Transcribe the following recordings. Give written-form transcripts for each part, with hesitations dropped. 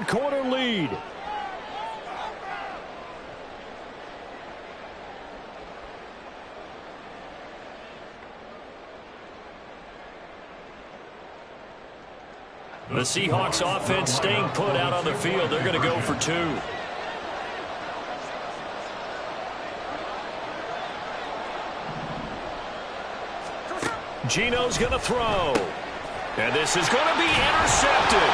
3-quarter lead. The Seahawks offense staying put out on the field. They're going to go for 2. Gino's going to throw. And this is going to be intercepted.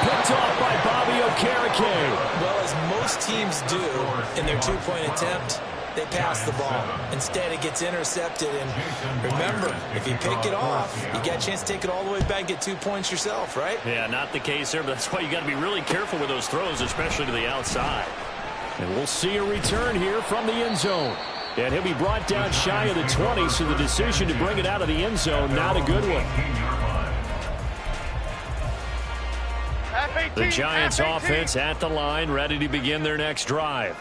Picked off by Bobby Okereke. Well, as most teams do in their 2-point attempt, they pass the ball. Instead, it gets intercepted. And remember, if you pick it off, you get a chance to take it all the way back and get 2 points yourself, right? Yeah, not the case there, but that's why you got to be really careful with those throws, especially to the outside. And we'll see a return here from the end zone. And he'll be brought down shy of the 20, so the decision to bring it out of the end zone, not a good one. The Giants offense at the line, ready to begin their next drive.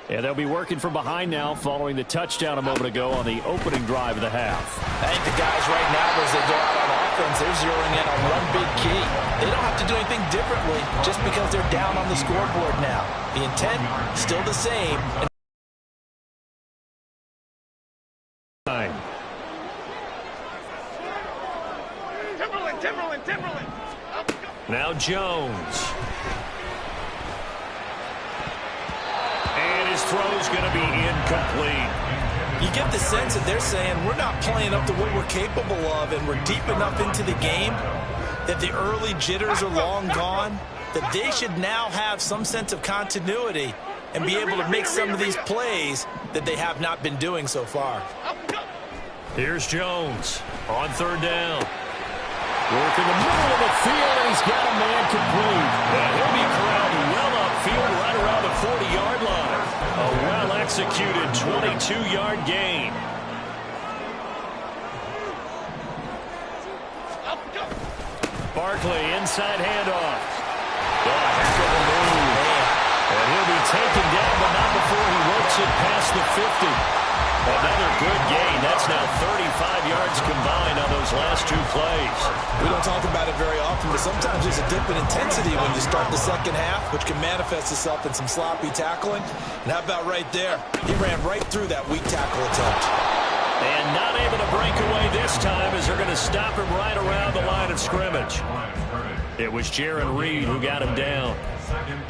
And they'll be working from behind now following the touchdown a moment ago on the opening drive of the half. I think the guys right now, as they go out on offense, they're zeroing in on one big key. They don't have to do anything differently just because they're down on the scoreboard now. The intent, still the same. Timberland. Now Jones. And his throw's going to be incomplete. You get the sense that they're saying we're not playing up to what we're capable of, and we're deep enough into the game that the early jitters are long gone, that they should now have some sense of continuity and be able to make some of these plays that they have not been doing so far. Here's Jones on 3rd down. Work in the middle of the field, and he's got a man complete. And he'll be corralled well upfield right around the 40-yard line. A well-executed 22-yard gain. Barkley, inside handoff. Oh, heck of a move. And he'll be taken down, but not before he works it past the 50. Another good gain. That's now 35 yards combined on those last 2 plays. We don't talk about it very often, but sometimes there's a dip in intensity when you start the second half, which can manifest itself in some sloppy tackling. And how about right there? He ran right through that weak tackle attempt. And not able to break away this time as they're going to stop him right around the line of scrimmage. It was Jaron Reed who got him down.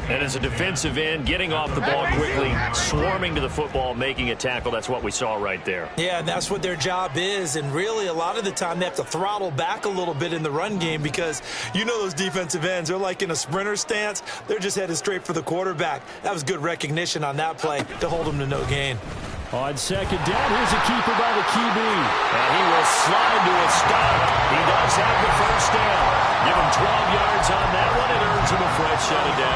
And as a defensive end, getting off the ball quickly, swarming to the football, making a tackle, that's what we saw right there. Yeah, and that's what their job is. And really, a lot of the time, they have to throttle back a little bit in the run game because you know those defensive ends, they're like in a sprinter stance. They're just headed straight for the quarterback. That was good recognition on that play to hold him to no gain. On 2nd down, here's a keeper by the QB. And he will slide to a stop. He does have the first down. Give him 12 yards on that one. It earns him a fresh set of downs.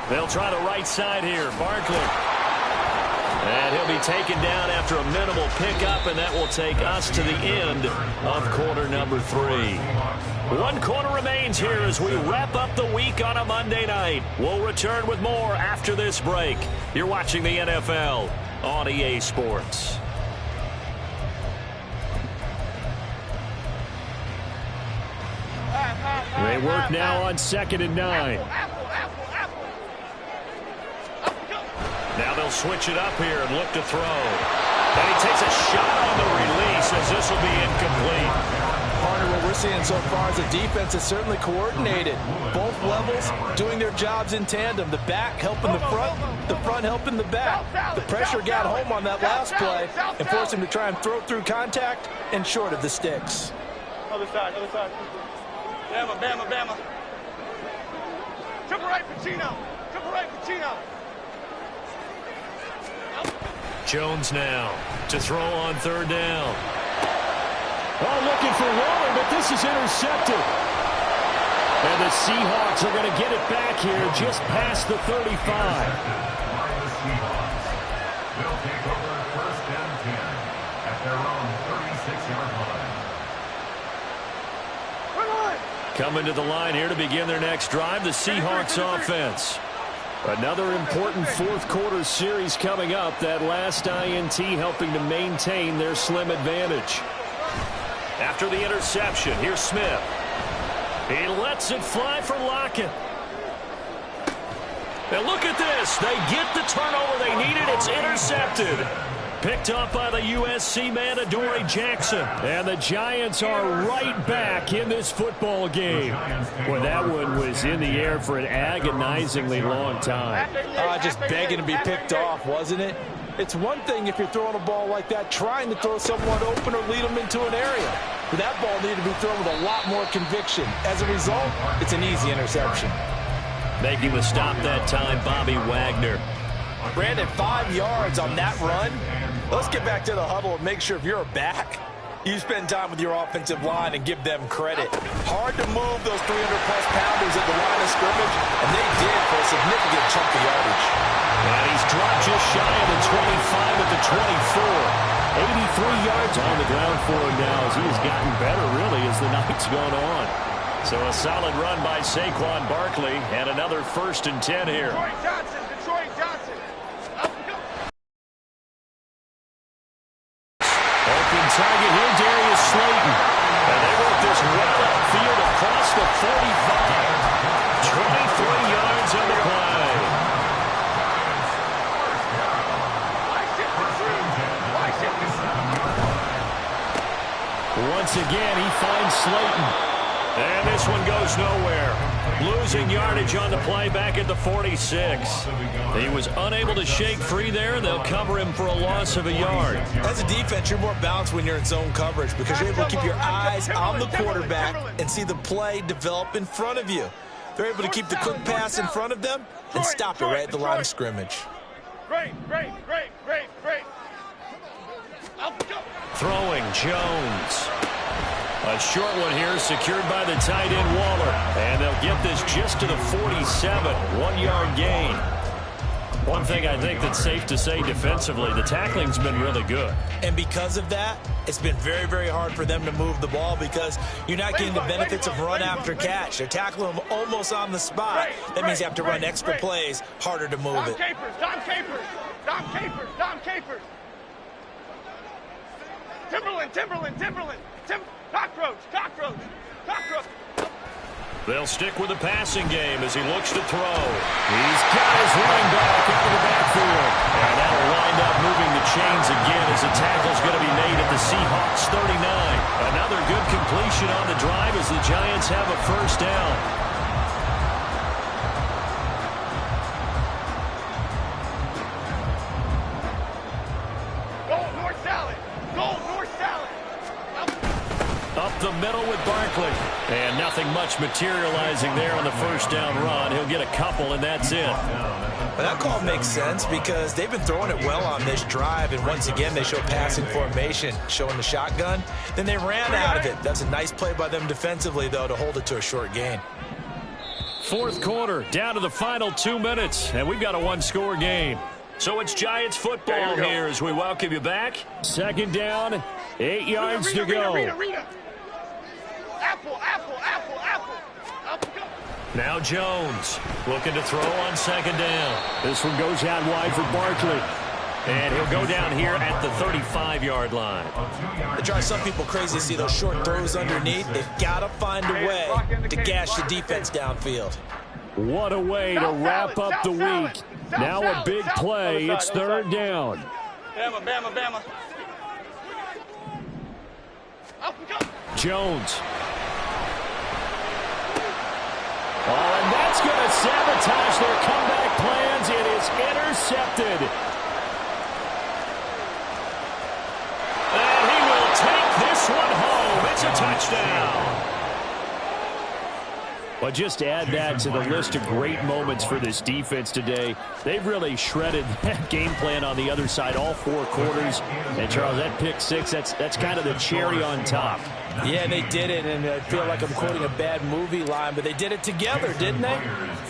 They'll try the right side here. Barkley. And he'll be taken down after a minimal pickup, and that will take us to the end of quarter number 3. 1 quarter remains here as we wrap up the week on a Monday night. We'll return with more after this break. You're watching the NFL on EA Sports. They work now on 2nd and 9. Now they'll switch it up here and look to throw. And he takes a shot on the release as this will be incomplete. Partner, what we're seeing so far is the defense is certainly coordinated. Both levels doing their jobs in tandem. The back helping the front helping the back. The pressure got home on that last play and forced him to try and throw through contact and short of the sticks. Other side. Bama. Triple right for Chino. Jones now to throw on 3rd down. Oh, looking for Waller, but this is intercepted. And the Seahawks are going to get it back here just past the 35. They'll take over 1st and 10 at their own 36-yard line. Coming to the line here to begin their next drive, the Seahawks offense. Another important fourth quarter series coming up. That last INT helping to maintain their slim advantage. After the interception, here's Smith. He lets it fly for Lockett. And look at this. They get the turnover they needed. It's intercepted. Picked up by the USC man, Adoree Jackson. And the Giants are right back in this football game. Boy, that one was in the air for an agonizingly long time. Just begging to be picked off, wasn't it? It's one thing if you're throwing a ball like that, trying to throw someone open or lead them into an area. But that ball needed to be thrown with a lot more conviction. As a result, it's an easy interception. Making the stop that time, Bobby Wagner. Brandon, 5 yards on that run. Let's get back to the huddle and make sure if you're a back, you spend time with your offensive line and give them credit. Hard to move those 300-plus pounders at the line of scrimmage, and they did for a significant chunk of yardage. And he's dropped just shy of the 25 at the 24. 83 yards on the ground for him now as he has gotten better, really, as the night's gone on. So a solid run by Saquon Barkley and another 1st and 10 here. Detroit Johnson, Detroit Johnson. Open target here, Darius Slayton. And they work this well upfield across the 45. 23 yards on the play. Once again, he finds Slayton. And this one goes nowhere. Losing yardage on the play back at the 46. He was unable to shake free there. They'll cover him for a loss of a yard. As a defense, you're more balanced when you're in zone coverage because you're able to keep your eyes on the quarterback and see the play develop in front of you. They're able to keep the quick pass in front of them and stop it right at the line of scrimmage. Great. Throwing Jones. A short one here secured by the tight end Waller. And they'll get this just to the 47. 1-yard gain. One thing I think that's safe to say defensively, the tackling's been really good. And because of that, it's been very, very hard for them to move the ball because you're not getting the benefits of run after catch. They're tackling them almost on the spot. That means you have to run extra plays, harder to move it. Dom Capers. Timberland. Cockroach. They'll stick with the passing game as he looks to throw. He's got his running back out of the backfield. And that'll wind up moving the chains again as the tackle's going to be made at the Seahawks 39. Another good completion on the drive as the Giants have a 1st down. Up the middle with Barkley. And nothing much materializing there on the 1st down run. He'll get a couple, and that's it. Well, that call makes sense because they've been throwing it well on this drive, and once again they show passing formation, showing the shotgun. Then they ran out of it. That's a nice play by them defensively, though, to hold it to a short gain. 4th quarter, down to the final 2 minutes, and we've got a 1-score game. So it's Giants football here as we welcome you back. 2nd down, 8 yards to go. Apple. Now Jones looking to throw on 2nd down. This one goes out wide for Barkley. And he'll go down here at the 35-yard line. It drives some people crazy to see those short throws underneath. They've got to find a way to gash the defense downfield. What a way to wrap up the week. Now a big play. It's 3rd down. Bama. Jones. Oh, and that's going to sabotage their comeback plans. It is intercepted. And he will take this one home. It's a touchdown. But just to add that to the list of great moments for this defense today, they've really shredded that game plan on the other side all 4 quarters. And, Charles, that pick 6, that's kind of the cherry on top. Yeah, they did it, and I feel like I'm quoting a bad movie line, but they did it together, didn't they?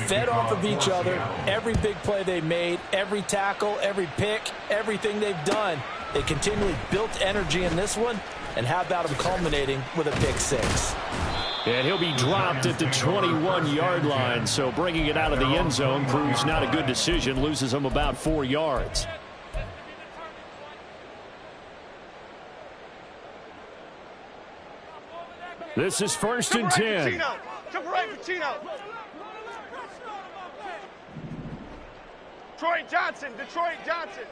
Fed off of each other. Every big play they made, every tackle, every pick, everything they've done. They continually built energy in this one, and how about them culminating with a pick 6? And he'll be dropped at the 21-yard line, so bringing it out of the end zone proves not a good decision, loses him about 4 yards. This is 1st and 10. Jump right, Pacino. Detroit Johnson.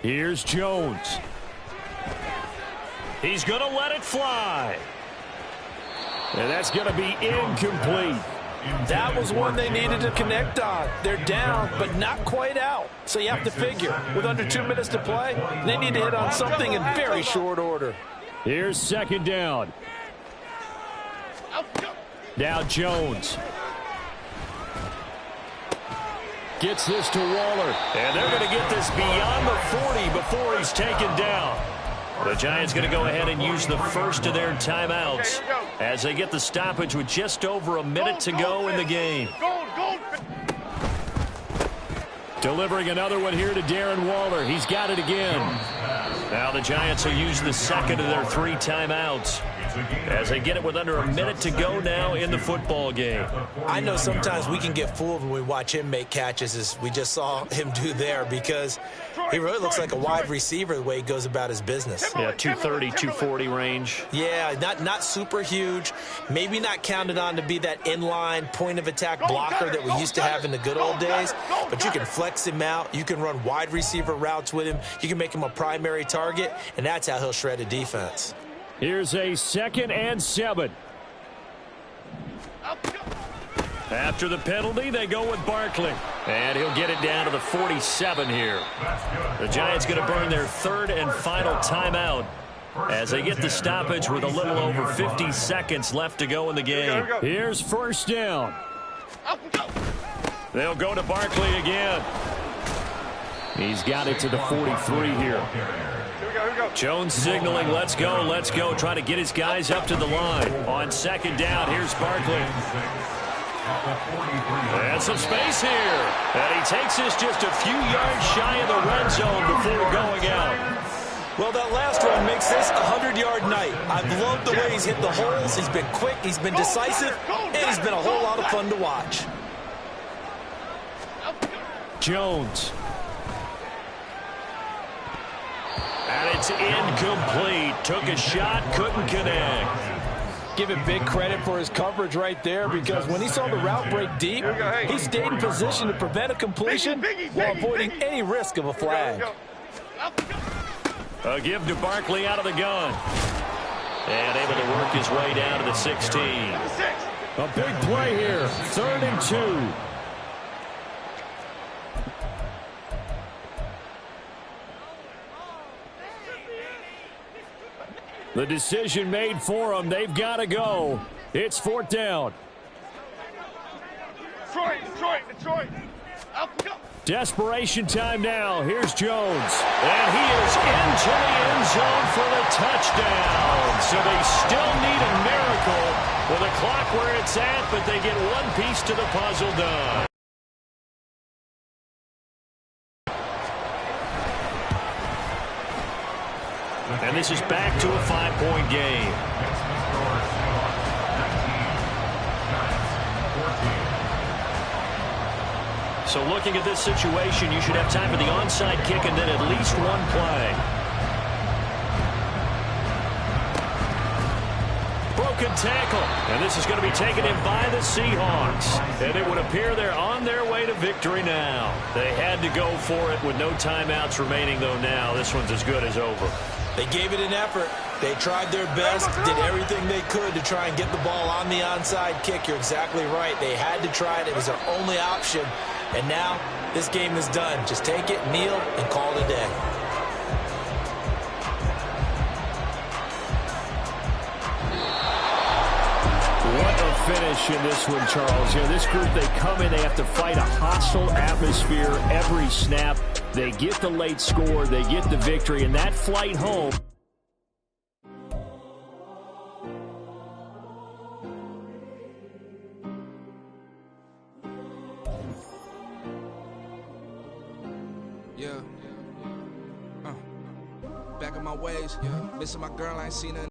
Here's Jones. He's going to let it fly. And that's going to be incomplete. That was one they needed to connect on. They're down, but not quite out. So you have to figure, with under 2 minutes to play, they need to hit on something in very short order. Here's 2nd down. Now Jones. Gets this to Waller. And they're going to get this beyond the 40 before he's taken down. The Giants going to go ahead and use the first of their timeouts as they get the stoppage with just over a minute to go in the game. Delivering another one here to Darren Waller. He's got it again. Now the Giants will use the second of their 3 timeouts as they get it with under a minute to go now in the football game. I know sometimes we can get fooled when we watch him make catches, as we just saw him do there, because he really looks like a wide receiver the way he goes about his business. Yeah, 230, 240 range. Yeah, not super huge. Maybe not counted on to be that inline point-of-attack blocker that we used to have in the good old days, but you can flex him out. You can run wide receiver routes with him. You can make him a primary target, and that's how he'll shred a defense. Here's a 2nd and 7. After the penalty, they go with Barkley. And he'll get it down to the 47 here. The Giants going to burn their 3rd and final timeout as they get the stoppage with a little over 50 seconds left to go in the game. Here's 1st down. They'll go to Barkley again. He's got it to the 43 here. Jones signaling, let's go, trying to get his guys up to the line. On 2nd down, here's Barkley. And some space here. And he takes this just a few yards shy of the red zone before going out. Well, that last run makes this a 100-yard night. I've loved the way he's hit the holes. He's been quick, he's been decisive, and he's been a whole lot of fun to watch. Jones. And it's incomplete. Took a shot, couldn't connect. Give him big credit for his coverage right there, because when he saw the route break deep, he stayed in position to prevent a completion while avoiding any risk of a flag. A give to Barkley out of the gun. And able to work his way down to the 16. A big play here. 3rd and 2. The decision made for them. They've got to go. It's 4th down. Detroit. Desperation time now. Here's Jones. And he is into the end zone for the touchdown. So they still need a miracle with the clock where it's at, but they get one piece to the puzzle done. And this is back to a 5-point game. So looking at this situation, you should have time for the onside kick and then at least one play. Broken tackle. And this is going to be taken in by the Seahawks. And it would appear they're on their way to victory now. They had to go for it with no timeouts remaining, though now this one's as good as over. They gave it an effort. They tried their best, did everything they could to try and get the ball on the onside kick. You're exactly right. They had to try it. It was their only option. And now this game is done. Just take it, kneel, and call it a day. What a finish in this one, Charles. You know, this group, they come in, they have to fight a hostile atmosphere every snap. They get the late score, they get the victory, and that flight home. Back in my ways, missing my girl, I ain't seen her.